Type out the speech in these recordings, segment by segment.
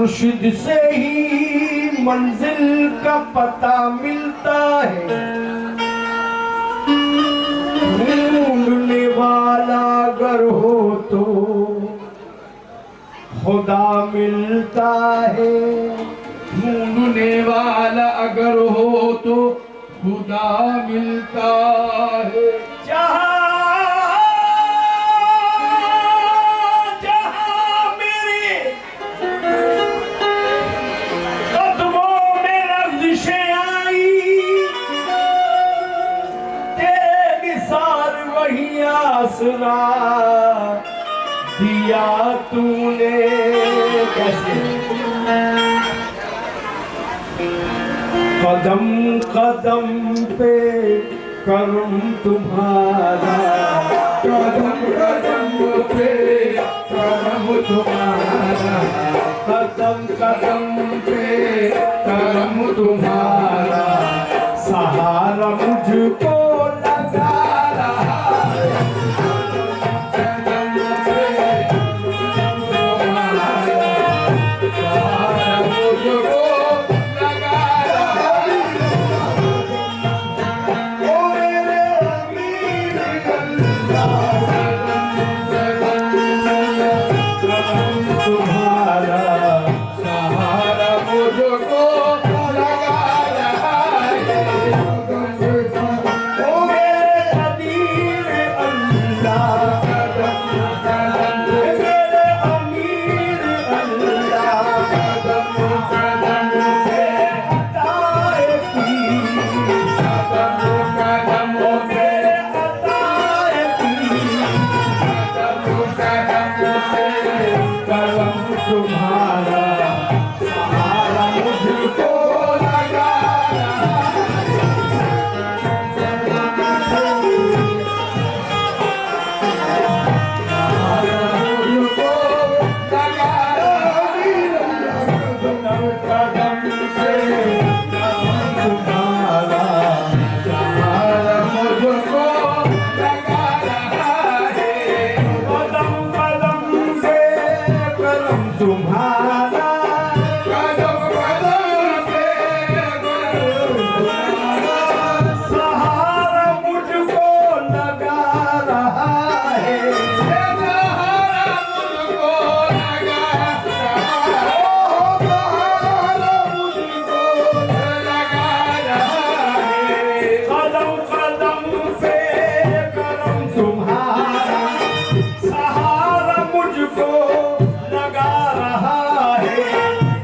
मुर्शिद से ही मंजिल का पता मिलता है। ढूंढने वाला अगर हो तो खुदा मिलता है। ढूंढने वाला अगर हो तो खुदा मिलता है। आसरा दिया तूने कैसे। कदम कदम पे करम तुम्हारा, कदम कदम पे करम तुम्हारा, कदम कदम पे करम तुम्हारा, सहारा मुझको लगा रहा है।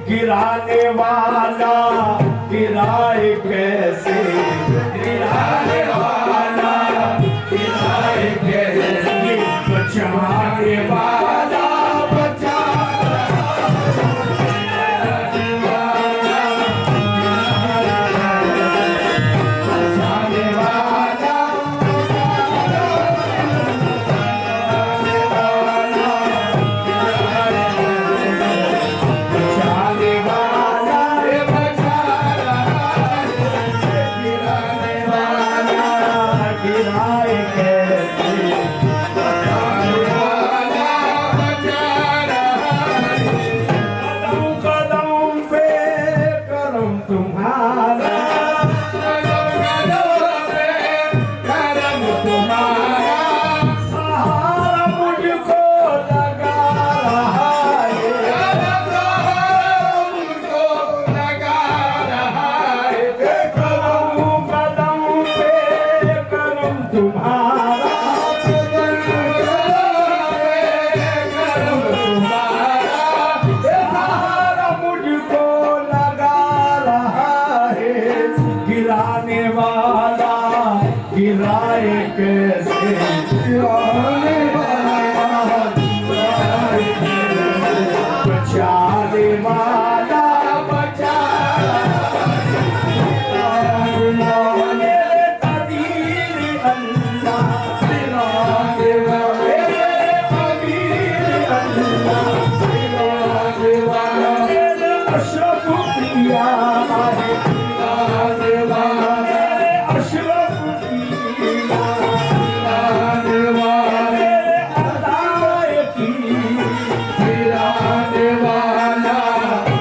गिराने वाला गिराए कैसे, गिराने वाला गिराए कैसे, बचाने वाला गिराए कैसे, गिराने वाला गिराए कैसे, बचाने वाला गिराने वाला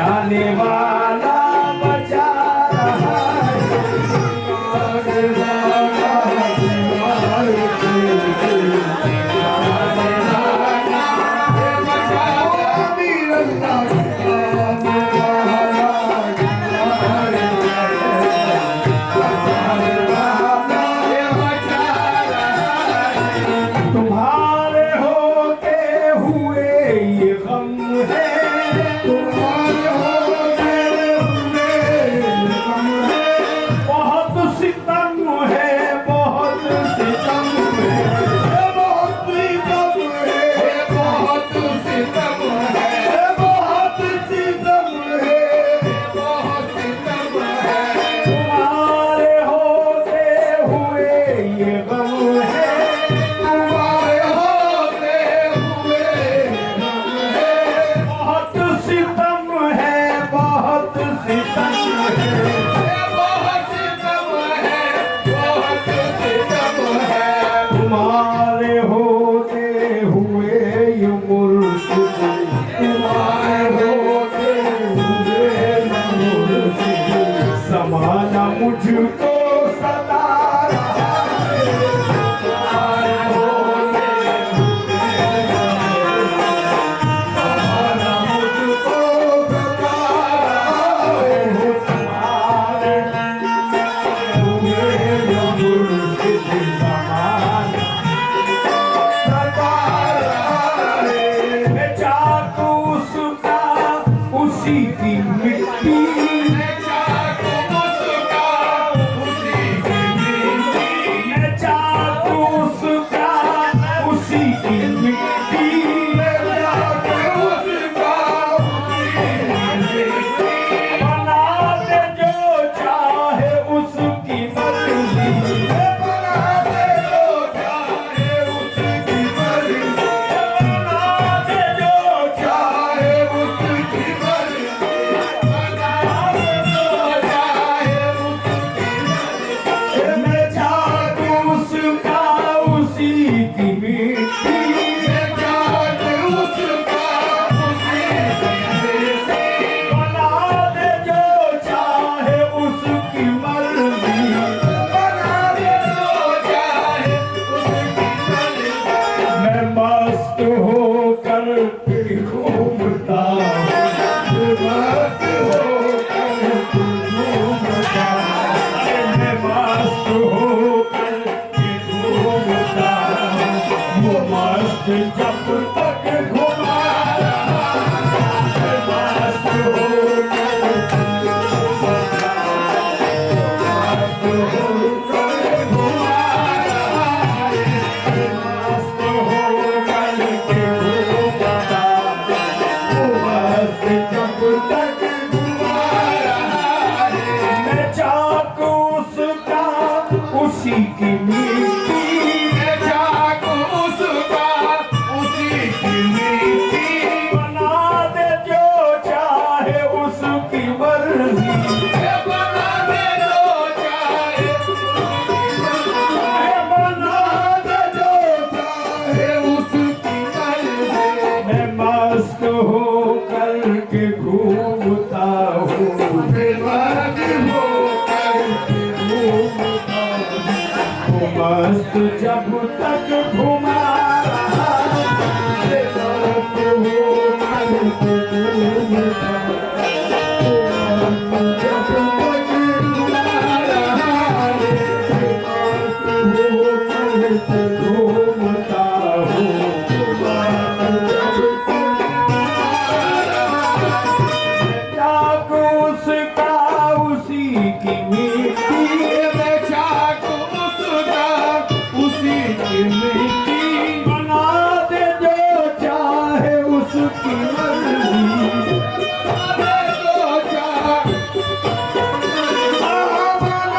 बचाने वाला बचा रहा है। तुम्हारे होते हुए ये गम है, तुम्हारे होते हुए ये गम है, बहुत सितम है, बहुत सितम है, बहुत सितम है, बहुत सितम है, बहुत सितम है, बहुत सितम है। तुम्हारे होते हुए ये गम है, तुम्हारे होते हुए गम है, बहुत सितम है, बहुत सितम है। बहुत सितम है, बहुत सितम है। तुम्हारे होते हुए ये मुर्शिद, तुम्हारे होते हुए ये मुर्शिद, समाना मुझको सता रहा है। तुम्हारे होते हुए समाना मुझको सता रहा है। तुम्हारे हुए ये मुर्शिद, समाना सता रहा है। मैं चाकू उसका उसी की मिट्टी, मैं चाकू उसका उसी की मिट्टी, मैं चाकू उसका उसी की मिट्टी, मैं चाकू उसका उसी की मिट्टी। बना दे जो चाहे उसकी मर्जी, बना दे जो चाहे उसकी मर्जी, बना दे जो चाहे उसकी मर्जी, बना दे जो चाहे उसकी मर्जी। मैं चाकू उसका उसी की मिट्टी, मैं चाकू उसका उसी की मिट्टी, बना दे जो चाहे उसकी मर्जी। बना दे जो चाहे उसकी मर्जी। मैं मस्त होकर घूमता हूँ, मस्त होकर तू घूमता, मैं मस्त होकर घूमता हूँ, वो मस्त जब तक घुमा रहा है। मैं मस्त होकर घूमता हूँ, मस्त होकर घुमा रहा है। मैं मस्त होकर घूमता हूँ, वो मस्त जब तक घुमा रहा है। मैं चाकू उसका उसी की मिट्टी, मैं चाकू उसका उसी की मिट्टी, बना दे जो चाहे उसकी मर्जी, बना दे जो चाहे उसकी मर्जी, बना दे जो चाहे उसकी मर्जी। मैं मस्त होकर के घूमता हूँ, मैं मस्त होकर घूमता हूँ, वो मस्त जब तक घुमा रहा है। मैं मस्त होकर घूमता हूँ, जब तक घुमा रहा है। मैं मस्त घूमता हूँ, चाकू उसका उसी की मिट्टी, मैं चाकू उसका उसी की मिट्टी, बना दे जो चाहे उसकी मर्जी। बना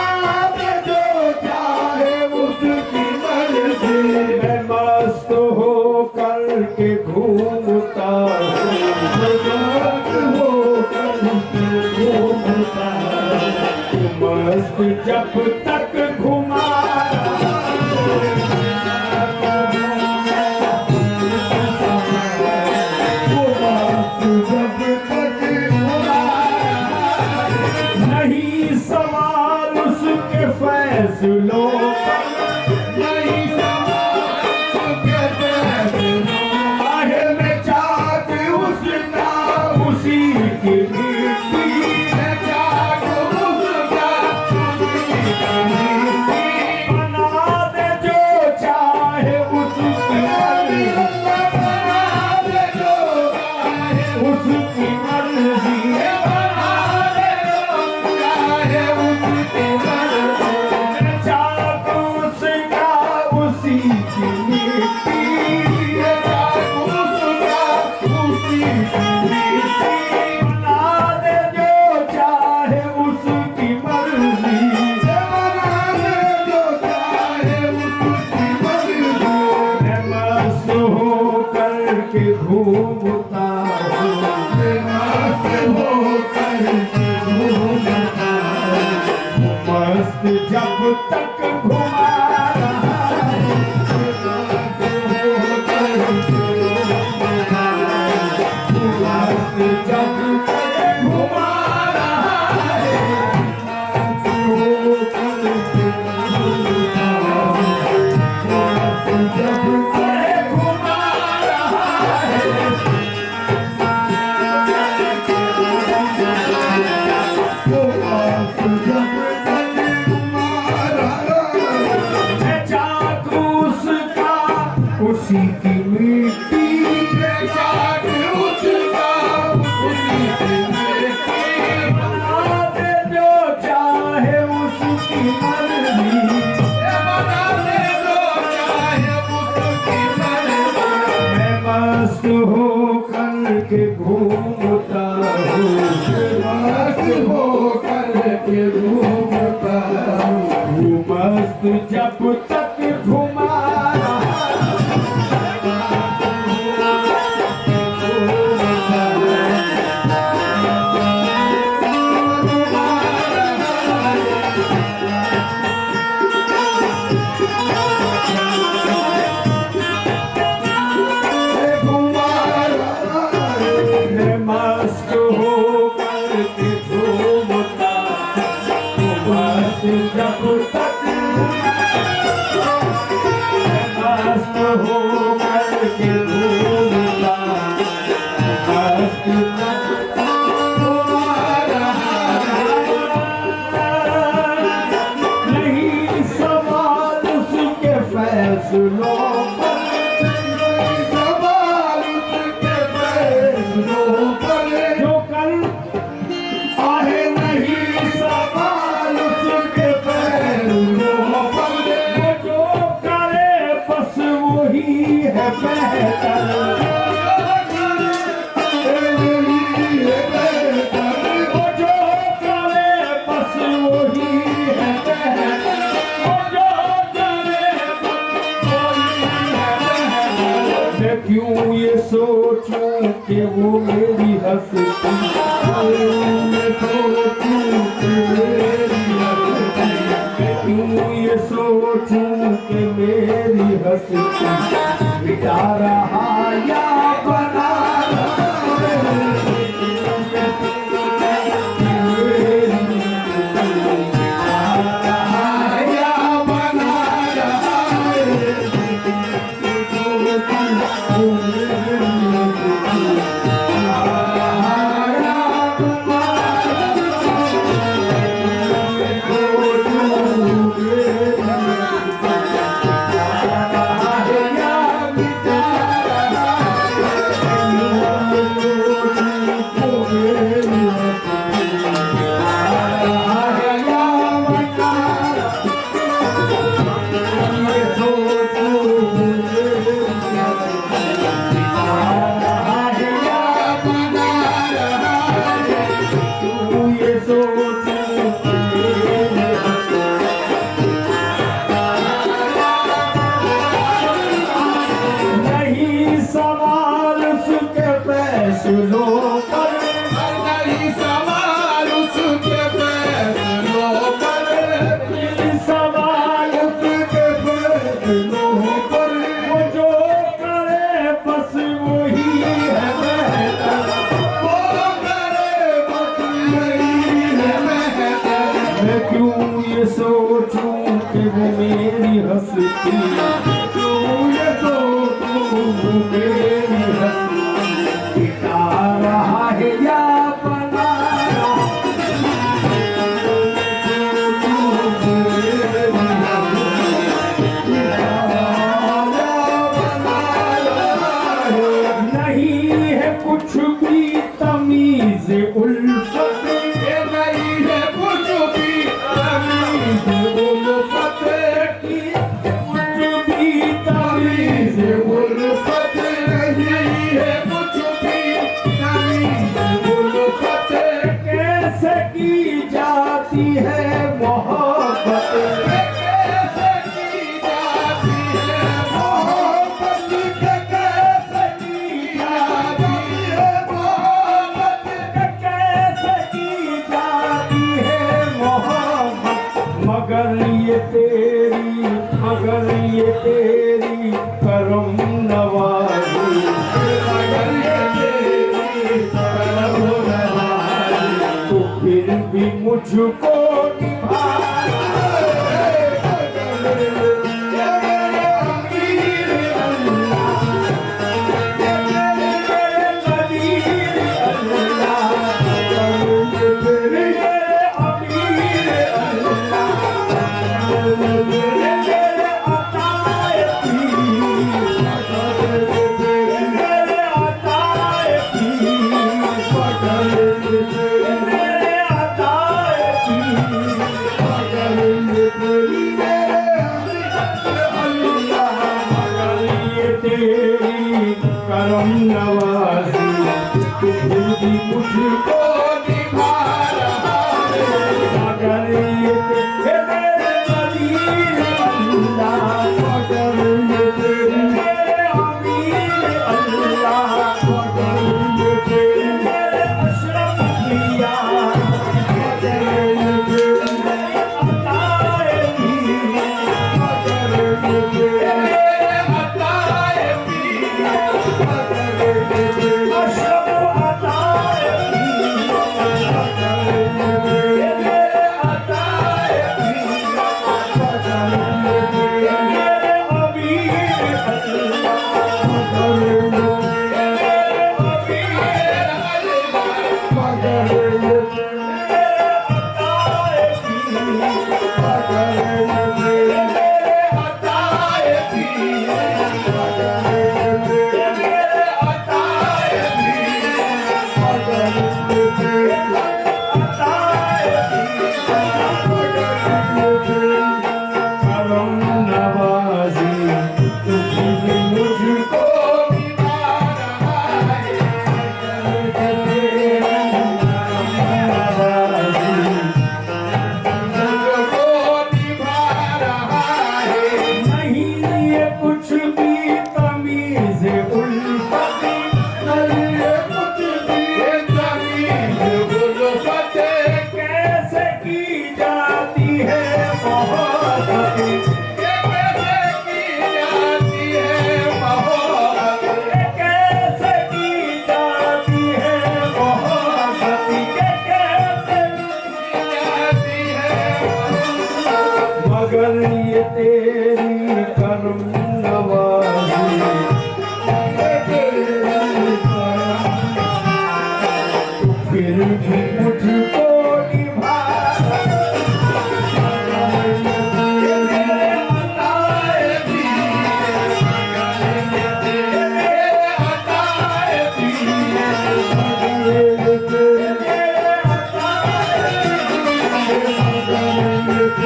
दे जो चाहे उसकी मर्जी। मैं मस्त होकर के घूमता हूँ, मस्त जब तक घुमा रहा है। सवाल उसके फैसलों पर, नहीं सवाल उसके फैसलों पर। आहे में चाक उसका उसी की मिट्टी, मैं जाग उसका उसी की मिट्टी। बना दे जो चाहे उसकी मर्जी, बना दे जो चाहे उसकी मर्जी। बना दे जो चाहे उसकी मर्जी। मैं चाक उसका उसी की मिट्टी, मैं जाग उसका उसी की मिट्टी। बना दे जो चाहे उसकी मर्जी। बना दे जो चाहे उसकी मर्जी। मैं मस्त होकर के घूमता हूँ, मस्त होकर घूमता है। मस्त जब तक घुमा रहा है, मस्त होकर घूमता है। मस्त जब तक घुमा रहा है, मस्त होकर घूमता है। मस्त जब अरे घुमा रहा है। मैं चाकू उसका उसी की मिट्टी, बना दे जो चाहे उसकी मर्जी। मैं मस्त होकर के घूमता हूँ, वो मस्त जब तक घुमा रहा है। मैं मस्त होकर के घूमता, वो मस्त जब तक, मैं मस्त होकर के घूमता, मस्त जब तक घुमा रहा है। नहीं सवाल उसके फैसलों पर, जो कल आहे नहीं सवाल उसके फैसलों पर, वो जो करे बस वही है बेहतर, वो जो करे बस वही है बेहतर, वो जो करे बस वही है बेहतर। मैं क्यों ये सोचूं कि वो मेरी हस्ती, मैं क्यों ये सोचूं कि मेरी हस्ती मिटा रहा या बना रहा है। तू ये तो तू मेरी हस्ती मिटा रहा है या बना रहा नहीं है कुछ भी तमीज उल्फत ये नहीं है कुछ भी तमीज उल्फत की कुछ भी तमीज उल्फत नहीं है कुछ भी तमीज उल्फत कैसे की जाती है मोहब्बत कैसे की जाती है मोहब्बत कैसे की जाती है मोहब्बत कैसे की जाती है मोहब्बत मगर ये तेरी करम नवाजी मगर ये तेरी करम नवाजी तो फिर भी मुझको निभा करम नवाजी तू फिर भी मुझको निभा रहा है मगर ये तेरे अमीर अल्लाह मगर ये तेरे अमीर अल्लाह मगर ये तेरे अशरफ किया मगर ये तेरे अताए भी मगर ये तेरे अताए भी अशरफ अताए भी मगर ये तेरे अताए भी मगर ये तेरे अमीर अल्लाह मगर ये तेरे अमीर अल्लाह मगर ये तेरे अताए भी मगर ये तेरे अताए भी मगर ये तेरे अताए भी मगर ये तेरे अताए भी मगर ये तेरे करम नवाजी तू भी मुझको निभा रहा है मुझको निभा रहा है नहीं ये कुछ भी तमीज उल्फत नहीं ये कुछ भी तमीज उल्फत कैसे की जाती है मोहब्बत कैसे की जाती है मोहब्बत कैसे की जाती है मोहब्बत कैसे जाती है मगर ये तेरी करम नवाजी तू फिर भी मुझको निभा तेरे अताए भी तेरे अताए भी तेरे अताए भी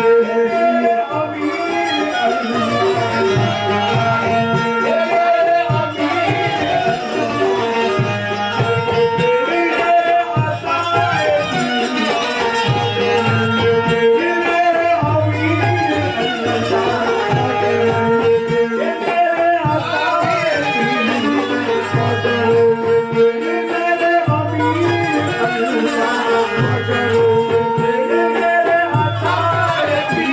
तेरे अमीर अल्लाह तेरे अमीर तेरे अताए भी तेरे अमीर अल्लाह तेरे अताए भी तेरे अमीर अल्लाह तेरे अताए भी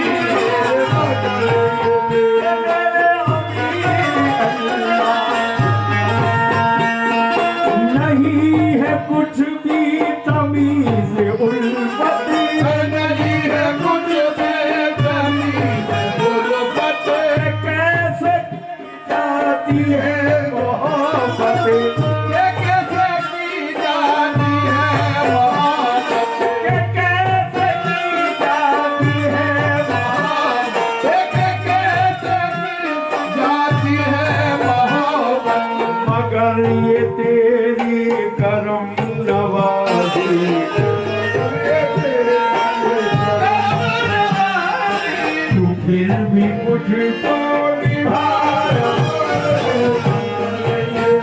नहीं है कुछ भी तमीज उल्फत नहीं है कुछ भी तमीज उल्फत फिर भी मुझको निभाया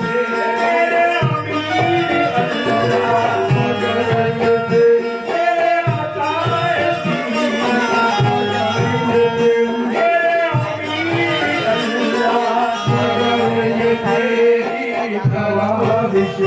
मेरे अमीर अल्लाह मेरे अताए मेरे अमीर अल्लाह तेरी नवाज़िश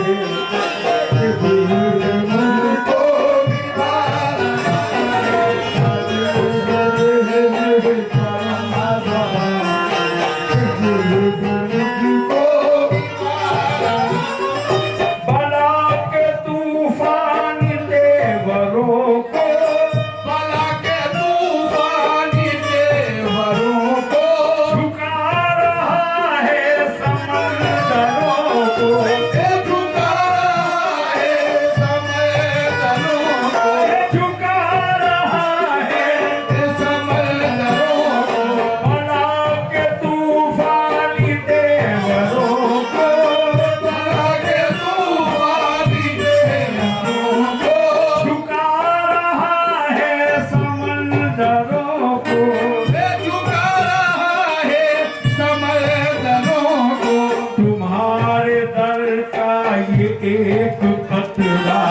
एक कतरा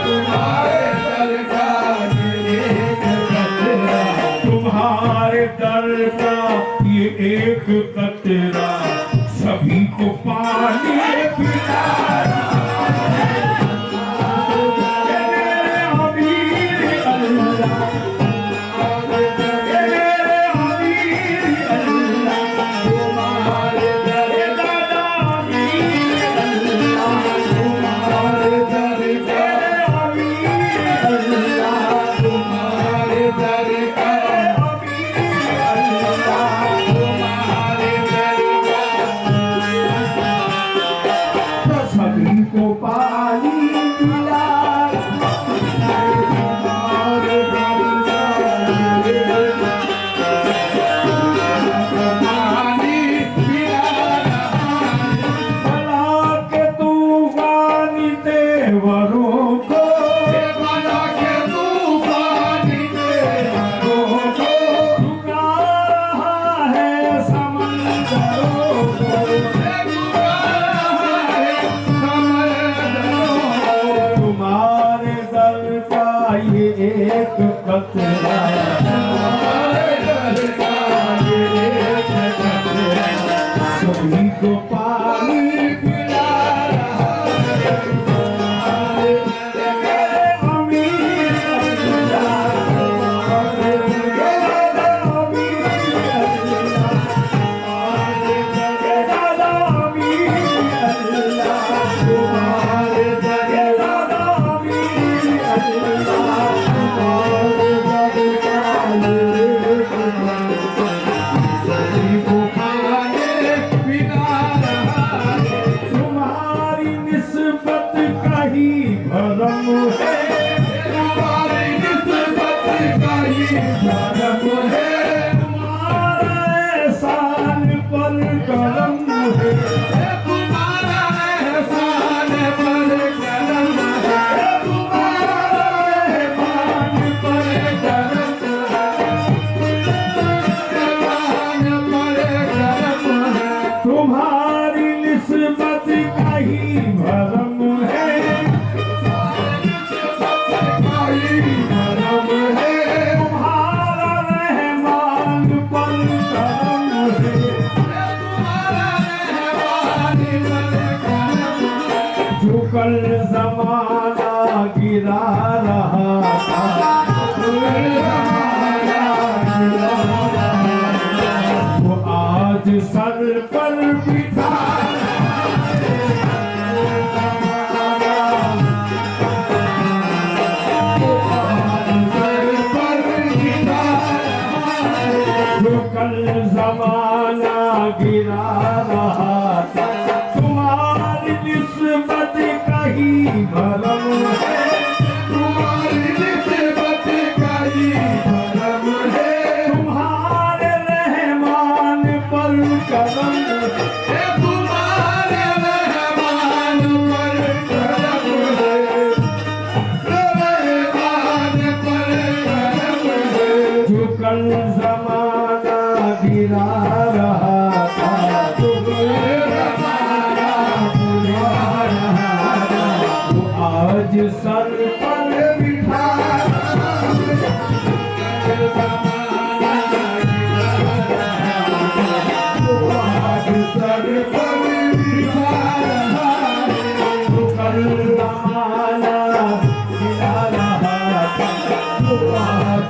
तुम्हारे दर का ये एक कतरा तुम्हारे दर का ये एक कतरा सभी को पानी पिला एक कतरा सभी को पानी पिला तुम्हारी निस्बत का ही भरम है तुम्हारा रहमान पर करम है जो कल जमाना गिरा रहा था वो आज सर पर बिठा जो कल जमाना गिरा रहा था तुम्हारी निस्बत का ही भरम है तुम्हारी निस्बत का ही भरम है तुम्हारे रहमान पर करम है तुम्हारे रहमान पर करम है रहमान पर करम है जो कल जमाना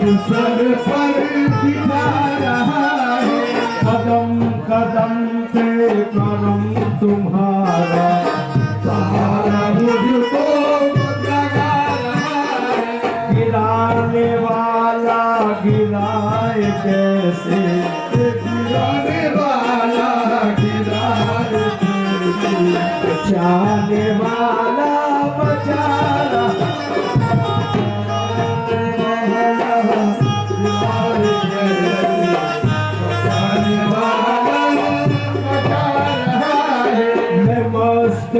सर पर बिठा रहा है, कदम कदम पे करम तुम्हारा, सहारा मुझको लगा रहा है। गिराने वाला गिराए कैसे, गिराने वाला गिराए कैसे, बचाने वाला बचा रहा, मैं मस्त